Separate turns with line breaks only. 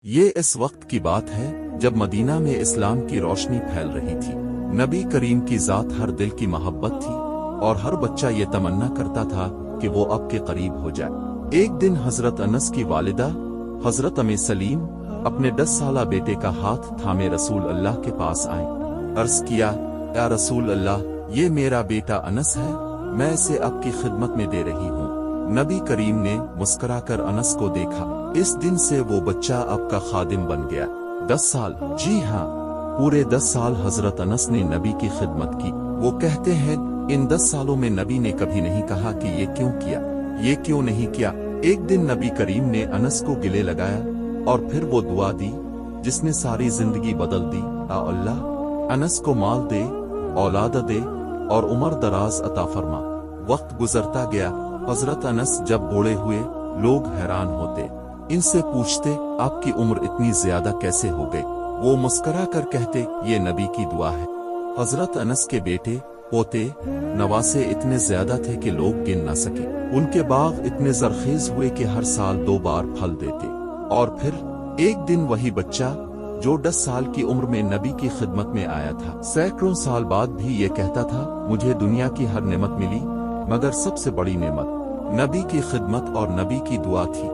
یہ اس وقت کی بات ہے جب مدینہ میں اسلام کی روشنی پھیل رہی تھی۔ نبی کریم کی ذات ہر دل کی محبت تھی اور ہر بچہ یہ تمنا کرتا تھا کہ وہ اب کے قریب ہو جائے۔ ایک دن حضرت انس کی والدہ حضرت ام سلیم اپنے 10 سالہ بیٹے کا ہاتھ تھامے رسول اللہ کے پاس آئیں۔ عرض کیا، یا رسول اللہ، یہ میرا بیٹا انس ہے، میں اسے آپ کی خدمت میں دے رہی ہوں۔ نبی کریم نے مسکرا کر انس کو دیکھا۔ اس دن سے وہ بچہ آپ کا خادم بن گیا۔ 10 سال؟ جی ہاں، پورے 10 سال حضرت انس نے نبی کی خدمت کی۔ وہ کہتے ہیں ان 10 سالوں میں نبی نے کبھی نہیں کہا کہ یہ کیوں کیا، یہ کیوں نہیں کیا۔ ایک دن نبی کریم نے انس کو گلے لگایا اور پھر وہ دعا دی جس نے ساری زندگی بدل دی۔ اے اللہ، انس کو مال دے، اولاد دے اور عمر دراز عطا فرما۔ وقت گزرتا گیا، حضرت انس جب بوڑھے ہوئے لوگ حیران ہوتے، ان سے پوچھتے آپ کی عمر اتنی زیادہ کیسے ہو گئی؟ وہ مسکرا کر کہتے یہ نبی کی دعا ہے۔ حضرت انس کے بیٹے، پوتے، نواسے اتنے زیادہ تھے کہ لوگ گن نہ سکے۔ ان کے باغ اتنے زرخیز ہوئے کہ ہر سال 2 بار پھل دیتے۔ اور پھر ایک دن وہی بچہ جو 10 سال کی عمر میں نبی کی خدمت میں آیا تھا، سینکڑوں سال بعد بھی یہ کہتا تھا مجھے دنیا کی ہر نعمت ملی مگر سب سے بڑی نعمت نبی کی خدمت اور نبی کی دعا تھی۔